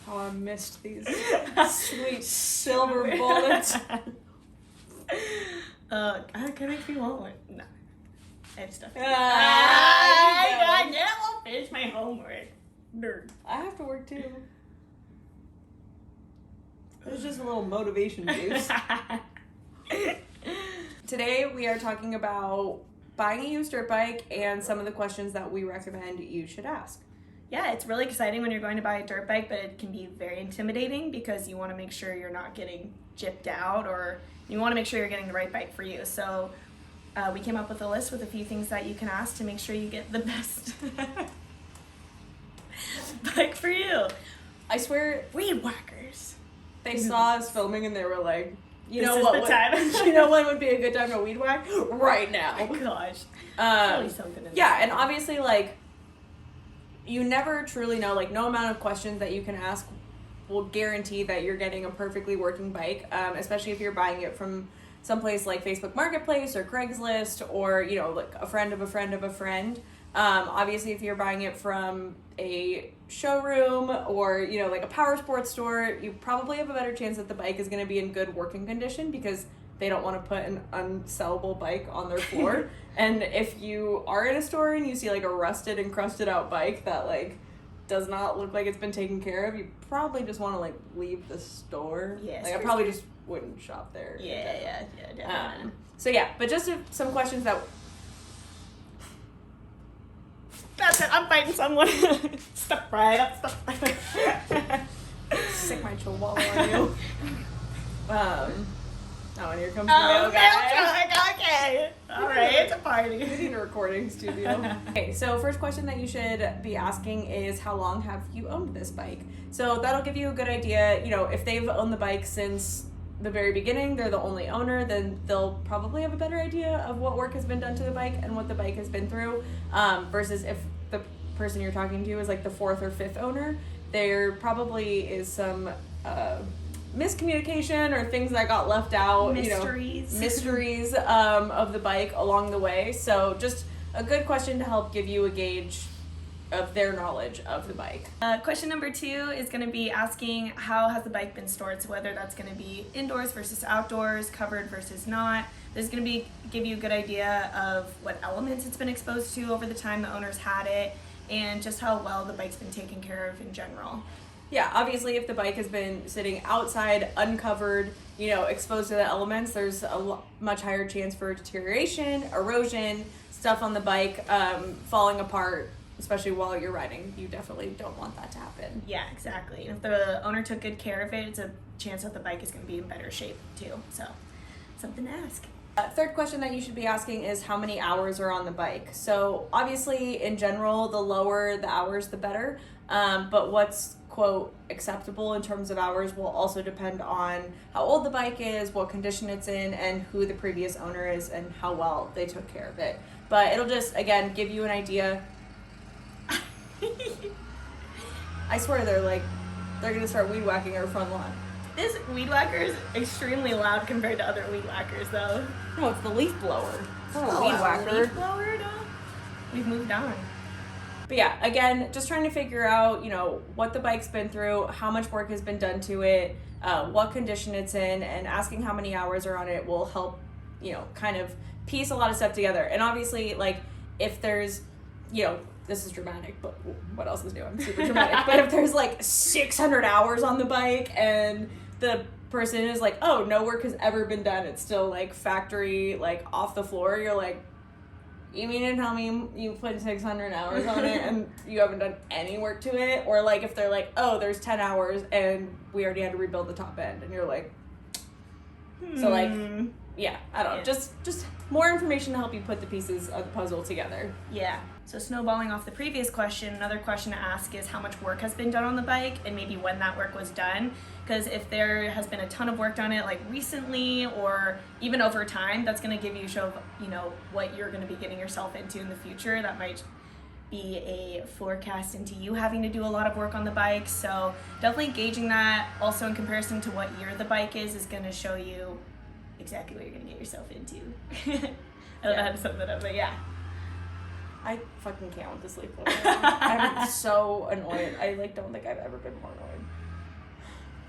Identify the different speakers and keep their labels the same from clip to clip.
Speaker 1: Oh, I missed these sweet silver bullets.
Speaker 2: Can I feel one? No. I have stuff.
Speaker 1: I
Speaker 2: won't finish my homework. Nerd.
Speaker 1: I have to work too. It was just a little motivation boost. Today we are talking about buying a used dirt bike and some of the questions that we recommend you should ask.
Speaker 2: Yeah, it's really exciting when you're going to buy a dirt bike, but it can be very intimidating because you want to make sure you're not getting gypped out, or you want to make sure you're getting the right bike for you. So we came up with a list with a few things that you can ask to make sure you get the best bike for you.
Speaker 1: I swear,
Speaker 2: Weed whackers.
Speaker 1: they saw us filming and they were like, you
Speaker 2: This
Speaker 1: know
Speaker 2: is
Speaker 1: what?
Speaker 2: the time.
Speaker 1: You know when would be a good time to weed whack? Right now.
Speaker 2: Oh my gosh. Probably something in
Speaker 1: Yeah,
Speaker 2: there.
Speaker 1: and obviously, like, you never truly know. Like, no amount of questions that you can ask will guarantee that you're getting a perfectly working bike, especially if you're buying it from someplace like Facebook Marketplace or Craigslist or, you know, like a friend of a friend of a friend. Obviously, if you're buying it from a showroom or, you know, like a power sports store, you probably have a better chance that the bike is going to be in good working condition because they don't want to put an unsellable bike on their floor. And if you are in a store and you see like a rusted and crusted out bike that like does not look like it's been taken care of, you probably just want to like leave the store.
Speaker 2: Yes,
Speaker 1: Like I probably just wouldn't shop there.
Speaker 2: Yeah, definitely.
Speaker 1: So yeah, but just some questions that...
Speaker 2: That's it, I'm fighting someone. Step right up, step right up.
Speaker 1: Sick my chihuahua on you. Oh, and here comes the
Speaker 2: Oh,
Speaker 1: mail guy.
Speaker 2: okay. Alright, it's a
Speaker 1: We
Speaker 2: party.
Speaker 1: need a recording studio. Okay, so first question that you should be asking is how long have you owned this bike? So that'll give you a good idea. You know, if they've owned the bike since the very beginning, they're the only owner, then they'll probably have a better idea of what work has been done to the bike and what the bike has been through, versus if the person you're talking to is like the fourth or fifth owner, there probably is some miscommunication or things that got left out, mysteries of the bike along the way. So just a good question to help give you a gauge of their knowledge of the bike.
Speaker 2: Question number 2 is going to be asking how has the bike been stored, so whether that's going to be indoors versus outdoors, covered versus not. This is going to give you a good idea of what elements it's been exposed to over the time the owner's had it, and just how well the bike's been taken care of in general.
Speaker 1: Yeah, obviously if the bike has been sitting outside, uncovered, you know, exposed to the elements, there's a much higher chance for deterioration, erosion, stuff on the bike falling apart, especially while you're riding. You definitely don't want that to happen.
Speaker 2: Yeah, exactly. And if the owner took good care of it, it's a chance that the bike is going to be in better shape too. So, something to ask.
Speaker 1: Third question that you should be asking is how many hours are on the bike. So obviously, in general, the lower the hours, the better. But what's, quote, acceptable in terms of hours will also depend on how old the bike is, what condition it's in, and who the previous owner is and how well they took care of it. But it'll just, again, give you an idea. I swear they're going to start weed whacking our front lawn.
Speaker 2: This weed whacker is extremely loud compared to other weed whackers, though.
Speaker 1: No, it's the leaf blower. It's not a
Speaker 2: Oh,
Speaker 1: weed
Speaker 2: a
Speaker 1: whacker.
Speaker 2: leaf blower, no? We've moved on.
Speaker 1: But yeah, again, just trying to figure out, you know, what the bike's been through, how much work has been done to it, what condition it's in, and asking how many hours are on it will help, you know, kind of piece a lot of stuff together. And obviously, like, if there's, you know, this is dramatic, but what else is new? I'm super dramatic. But if there's like 600 hours on the bike and the person is like, oh, no work has ever been done, it's still like factory, like off the floor, you're like, you mean to tell me you put 600 hours on it and you haven't done any work to it? Or like if they're like, oh, there's 10 hours and we already had to rebuild the top end, and you're like, so like, yeah, I don't know, just more information to help you put the pieces of the puzzle together.
Speaker 2: Yeah. So snowballing off the previous question, another question to ask is how much work has been done on the bike and maybe when that work was done. Because if there has been a ton of work done it like recently or even over time, that's going to give you a show of, you know, what you're going to be getting yourself into in the future. That might be a forecast into you having to do a lot of work on the bike. So definitely gauging that also in comparison to what year the bike is going to show you exactly what you're going to get yourself into. I don't know how to sum that up, but yeah.
Speaker 1: I fucking can't with the sleep phobia. I'm so annoyed. I like don't think I've ever been more annoyed.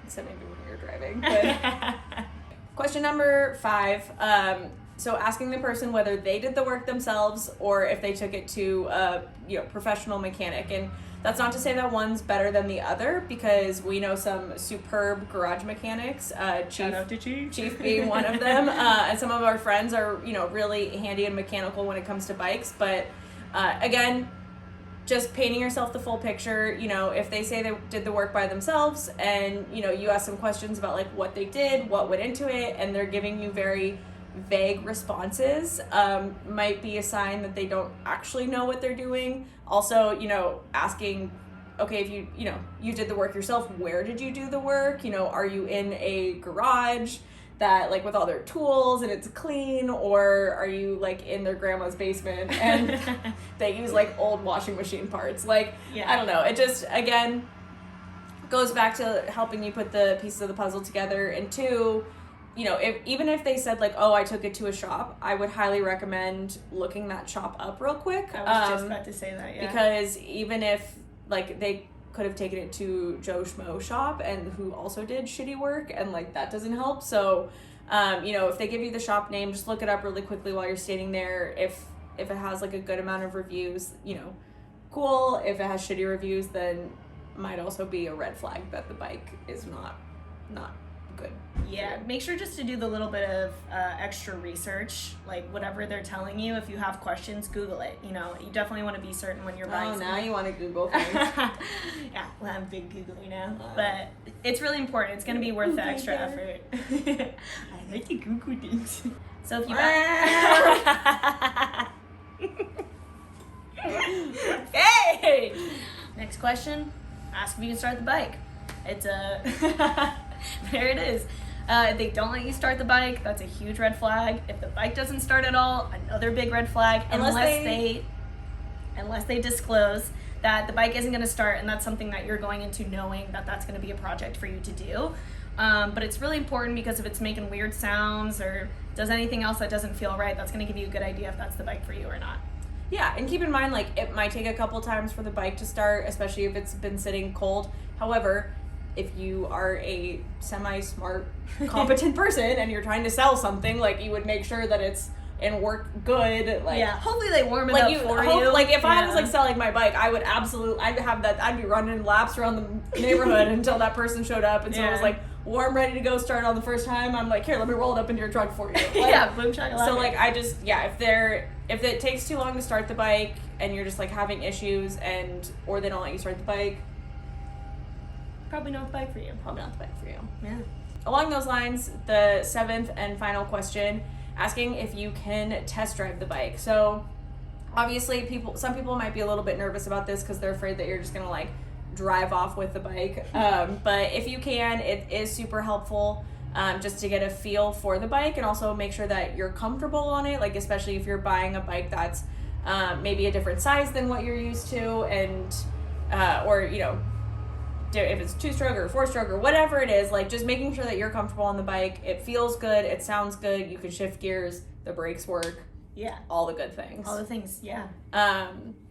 Speaker 1: Except maybe when you're driving. But question number 5. So asking the person whether they did the work themselves or if they took it to a professional mechanic. And that's not to say that one's better than the other, because we know some superb garage mechanics.
Speaker 2: Shout out to
Speaker 1: Chief being one of them. And some of our friends are really handy and mechanical when it comes to bikes. But again, just painting yourself the full picture. If they say they did the work by themselves and you ask some questions about like what they did, what went into it, and they're giving you very vague responses, might be a sign that they don't actually know what they're doing. Also, asking, okay, if you did the work yourself, where did you do the work? Are you in a garage that like with all their tools and it's clean, or are you like in their grandma's basement and they use like old washing machine parts? Like, I don't know. It just, again, goes back to helping you put the pieces of the puzzle together. And 2, even if they said like, oh, I took it to a shop, I would highly recommend looking that shop up real quick.
Speaker 2: I was just about to say that, yeah.
Speaker 1: Because even if like they could have taken it to Joe Schmo shop and who also did shitty work, and like that doesn't help. So, if they give you the shop name, just look it up really quickly while you're standing there. If it has like a good amount of reviews, cool. If it has shitty reviews, then might also be a red flag that the bike is not good.
Speaker 2: Yeah, make sure just to do the little bit of extra research, like whatever they're telling you. If you have questions, Google it. You definitely want to be certain when you're buying.
Speaker 1: Oh, now you want to Google things.
Speaker 2: Yeah, well, I'm a big Googler now, but it's really important. It's going to be worth the extra effort. I like to Google things. So if you hey, next question. Ask if you can start the bike. It's a there it is. If they don't let you start the bike, that's a huge red flag. If the bike doesn't start at all, another big red flag. Unless they disclose that the bike isn't going to start, and that's something that you're going into knowing that that's going to be a project for you to do. But it's really important, because if it's making weird sounds or does anything else that doesn't feel right, that's going to give you a good idea if that's the bike for you or not.
Speaker 1: Yeah, and keep in mind, like, it might take a couple times for the bike to start, especially if it's been sitting cold. However, if you are a semi-smart, competent person and you're trying to sell something, like, you would make sure that it's in work good. Like,
Speaker 2: yeah, hopefully they warm it up for you.
Speaker 1: Like, if I was like selling my bike, I'd be running laps around the neighborhood until that person showed up, and so it was like warm, ready to go, start on the first time. I'm like, here, let me roll it up into your truck for you. Like,
Speaker 2: yeah, boom shakalaka.
Speaker 1: So like, if it takes too long to start the bike and you're just like having issues or they don't let you start the bike,
Speaker 2: probably not the bike for you.
Speaker 1: Probably not the bike for you.
Speaker 2: Yeah.
Speaker 1: Along those lines, the 7th and final question, asking if you can test drive the bike. So obviously some people might be a little bit nervous about this because they're afraid that you're just gonna like drive off with the bike. But if you can, it is super helpful just to get a feel for the bike and also make sure that you're comfortable on it. Like, especially if you're buying a bike that's maybe a different size than what you're used to, and or if it's 2-stroke or 4-stroke or whatever it is, like, just making sure that you're comfortable on the bike. It feels good, it sounds good, you can shift gears, the brakes work.
Speaker 2: Yeah.
Speaker 1: All the good things.
Speaker 2: All the things, yeah.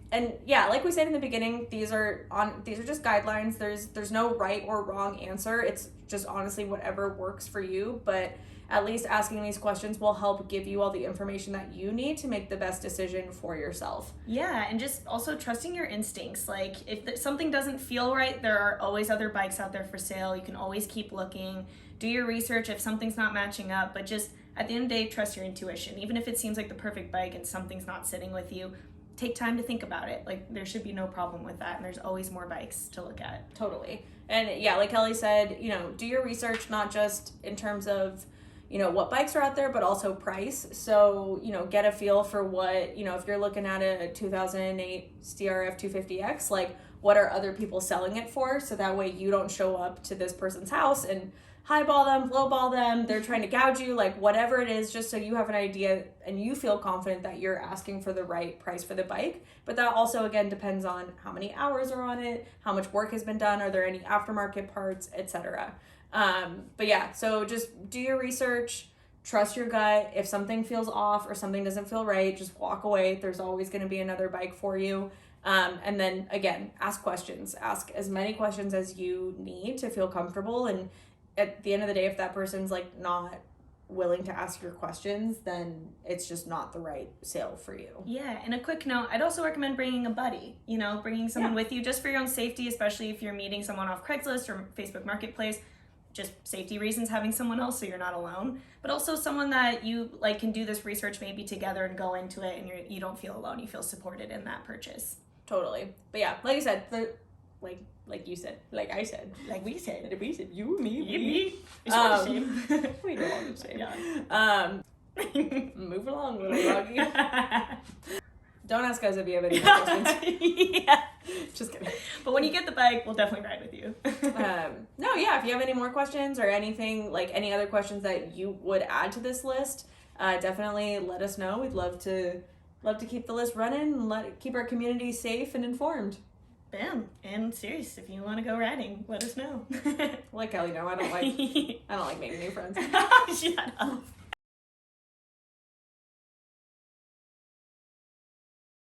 Speaker 1: And yeah, like we said in the beginning, these are just guidelines. There's no right or wrong answer. It's just honestly whatever works for you, but at least asking these questions will help give you all the information that you need to make the best decision for yourself.
Speaker 2: Yeah, and just also trusting your instincts. Like, if something doesn't feel right, there are always other bikes out there for sale. You can always keep looking. Do your research if something's not matching up, but just at the end of the day, trust your intuition. Even if it seems like the perfect bike and something's not sitting with you, take time to think about it. Like, there should be no problem with that, and there's always more bikes to look at.
Speaker 1: Totally. And yeah, like Kelly said, do your research, not just in terms of what bikes are out there, but also price. So, get a feel for what, if you're looking at a 2008 CRF 250X, like, what are other people selling it for? So that way you don't show up to this person's house and highball them, lowball them, they're trying to gouge you, like, whatever it is, just so you have an idea and you feel confident that you're asking for the right price for the bike. But that also, again, depends on how many hours are on it, how much work has been done, are there any aftermarket parts, etc. But yeah, so just do your research, trust your gut. If something feels off or something doesn't feel right, just walk away. There's always going to be another bike for you. And then again, ask questions. Ask as many questions as you need to feel comfortable. And at the end of the day, if that person's like not willing to ask your questions, then it's just not the right sale for you.
Speaker 2: Yeah, and a quick note, I'd also recommend bringing a buddy, bringing someone with you just for your own safety, especially if you're meeting someone off Craigslist or Facebook Marketplace. Just safety reasons, having someone else so you're not alone, but also someone that you like can do this research maybe together and go into it, and you don't feel alone. You feel supported in that purchase.
Speaker 1: Totally. But yeah, like I said, like you said, like I said,
Speaker 2: like we said,
Speaker 1: you, me,
Speaker 2: me. It's not the same.
Speaker 1: We don't want to say.
Speaker 2: Yeah.
Speaker 1: Move along, little doggy. Don't ask us if you have any more questions.
Speaker 2: Yeah.
Speaker 1: Just kidding.
Speaker 2: But when you get the bike, we'll definitely ride with you.
Speaker 1: No, yeah, if you have any more questions or anything, like any other questions that you would add to this list, definitely let us know. We'd love to keep the list running and keep our community safe and informed.
Speaker 2: Bam. And serious, if you want to go riding, let us know.
Speaker 1: Like Kelly, no, I don't like making new friends.
Speaker 2: Shut up.